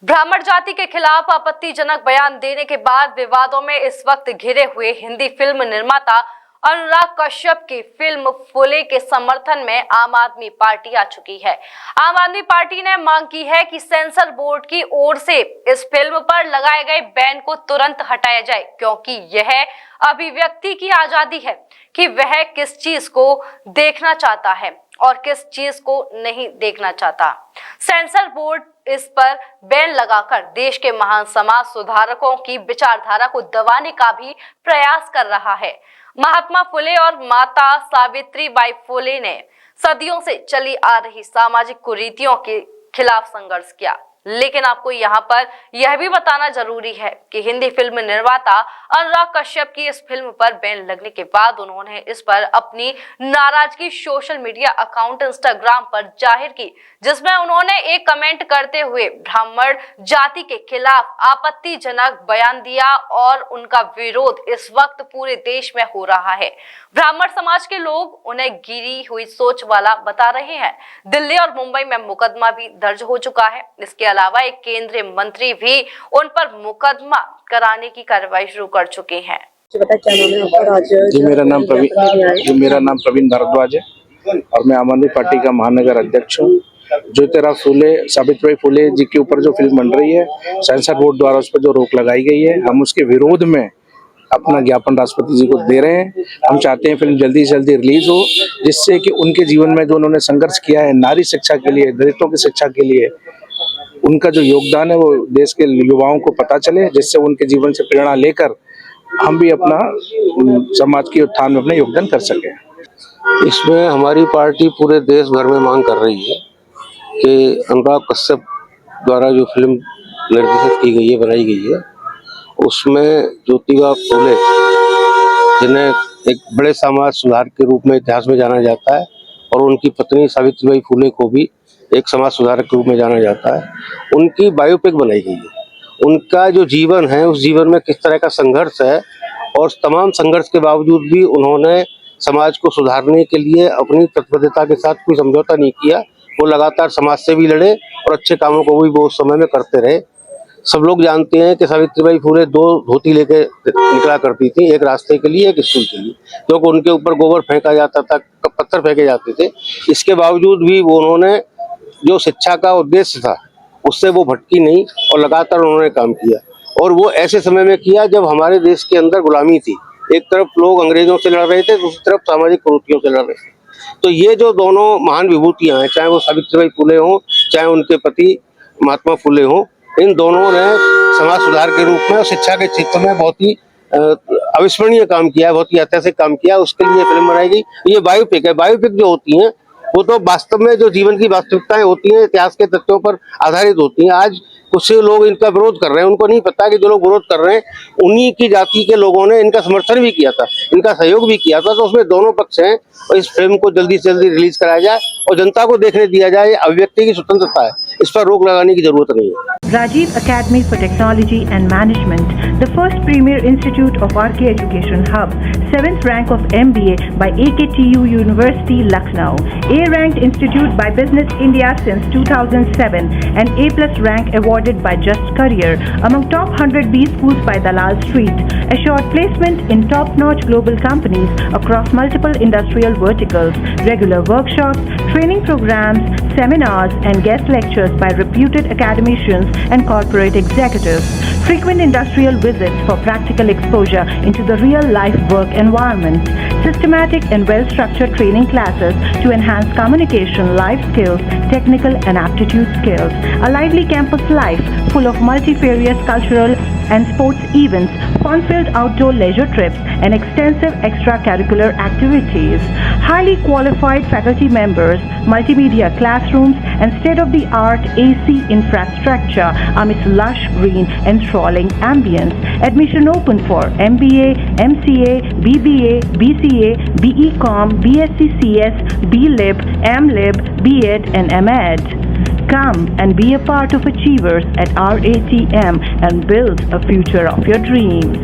ब्राह्मण जाति के खिलाफ आपत्तिजनक बयान देने के बाद विवादों में इस वक्त घिरे हुए हिंदी फिल्म निर्माता अनुराग कश्यप की फिल्म फुले के समर्थन में आम आदमी पार्टी आ चुकी है। आम आदमी पार्टी ने मांग की है कि सेंसर बोर्ड की ओर से इस फिल्म पर लगाए गए बैन को तुरंत हटाया जाए, क्योंकि यह अभिव्यक्ति की आजादी है कि वह किस चीज को देखना चाहता है और किस चीज को नहीं देखना चाहता। सेंसर बोर्ड इस पर बैन लगाकर देश के महान समाज सुधारकों की विचारधारा को दबाने का भी प्रयास कर रहा है। महात्मा फुले और माता सावित्रीबाई फुले ने सदियों से चली आ रही सामाजिक कुरीतियों के खिलाफ संघर्ष किया, लेकिन आपको यहाँ पर यह भी बताना जरूरी है कि हिंदी फिल्म निर्माता अनुराग कश्यप की इस फिल्म पर बैन लगने के बाद उन्होंने इस पर अपनी नाराजगी सोशल मीडिया अकाउंट इंस्टाग्राम पर जाहिर की, जिसमें उन्होंने एक कमेंट करते हुए ब्राह्मण जाति के खिलाफ आपत्तिजनक बयान दिया और उनका विरोध इस वक्त पूरे देश में हो रहा है। ब्राह्मण समाज के लोग उन्हें गिरी हुई सोच वाला बता रहे हैं। दिल्ली और मुंबई में मुकदमा भी दर्ज हो चुका है। इसके अलावा एक केंद्रीय मंत्री भी उन पर मुकदमा कराने की कार्रवाई शुरू कर चुके हैं। मेरा नाम प्रवीण भारद्वाज है और मैं आम आदमी पार्टी का महानगर अध्यक्ष हूँ। ज्योतिराव फुले, सावित्रीबाई फुले जी के ऊपर जो फिल्म बन रही है, सेंसर बोर्ड द्वारा उस पर जो रोक लगाई गई है, हम उसके विरोध में अपना ज्ञापन राष्ट्रपति जी को दे रहे हैं। हम चाहते हैं फिल्म जल्दी से जल्दी रिलीज हो, जिससे कि उनके जीवन में जो उन्होंने संघर्ष किया है नारी शिक्षा के लिए, दलितों की शिक्षा के लिए, उनका जो योगदान है वो देश के युवाओं को पता चले, जिससे उनके जीवन से प्रेरणा लेकर हम भी अपना समाज के उत्थान में अपना योगदान कर सके। इसमें हमारी पार्टी पूरे देश भर में मांग कर रही है कि अनुराग कश्यप द्वारा जो फिल्म निर्देशित की गई है, बनाई गई है, उसमें ज्योतिबा फुले, जिन्हें एक बड़े समाज सुधार के रूप में इतिहास में जाना जाता है, और उनकी पत्नी सावित्रीबाई फुले को भी एक समाज सुधारक के रूप में जाना जाता है, उनकी बायोपिक बनाई गई है। उनका जो जीवन है, उस जीवन में किस तरह का संघर्ष है, और तमाम संघर्ष के बावजूद भी उन्होंने समाज को सुधारने के लिए अपनी तत्परता के साथ कोई समझौता नहीं किया। वो लगातार समाज से भी लड़े और अच्छे कामों को भी वो उस समय में करते रहे। सब लोग जानते हैं कि सावित्रीबाई फुले दो धोती लेके निकला करती थी, एक रास्ते के लिए, एक स्कूल के लिए, क्योंकि उनके ऊपर गोबर फेंका जाता था, पत्थर फेंके जाते थे। इसके बावजूद भी वो उन्होंने जो शिक्षा का उद्देश्य था उससे वो भटकी नहीं और लगातार उन्होंने काम किया। और वो ऐसे समय में किया जब हमारे देश के अंदर गुलामी थी। एक तरफ लोग अंग्रेजों से लड़ रहे थे, दूसरी तरफ सामाजिक कुरीतियों से लड़ रहे थे। तो ये जो दोनों महान विभूतियां हैं, चाहे वो सावित्रीबाई फुले हों, चाहे उनके पति महात्मा फुले हों, इन दोनों ने समाज सुधार के रूप में और शिक्षा के क्षेत्र में बहुत ही अविस्मरणीय काम किया है, बहुत ही ऐतिहासिक काम किया है। उसके लिए फिल्म बनाई गई। ये बायोपिक है। बायोपिक जो होती हैं वो तो वास्तव में जो जीवन की वास्तविकताएं होती हैं, इतिहास के तथ्यों पर आधारित होती हैं। आज कुछ लोग इनका विरोध कर रहे हैं, उनको नहीं पता कि जो लोग विरोध कर रहे हैं उन्हीं की जाति के लोगों ने इनका समर्थन भी किया था, इनका सहयोग भी किया था। तो उसमें दोनों पक्ष हैं और इस फिल्म को जल्दी से जल्दी रिलीज कराया जाए और जनता को देखने दिया जाए। अभिव्यक्ति की स्वतंत्रता है, इस पर रोक लगाने की जरूरत नहीं है। Rajiv Academy for Technology and Management, the first premier institute of RK Education Hub, 7th rank of MBA by AKTU University, Lucknow, A-ranked institute by Business India since 2007, and A+ rank awarded by Just Career among top 100 B schools by Dalal Street, assured placement in top-notch global companies across multiple industrial verticals, regular workshops, training programs, seminars, and guest lectures by reputed academicians and corporate executives, frequent industrial visits for practical exposure into the real-life work environment, systematic and well-structured training classes to enhance communication, life skills, technical and aptitude skills, a lively campus life full of multifarious cultural and sports events, fun-filled outdoor leisure trips, and extensive extracurricular activities, highly qualified faculty members, multimedia classrooms, and state-of-the-art AC infrastructure amidst lush green and enthralling ambience. Admission open for MBA, MCA, BBA, BCA, BEcom, BSc CS, BLib, MLib, BEd, and MEd. Come and be a part of Achievers at RATM and build a future of your dreams.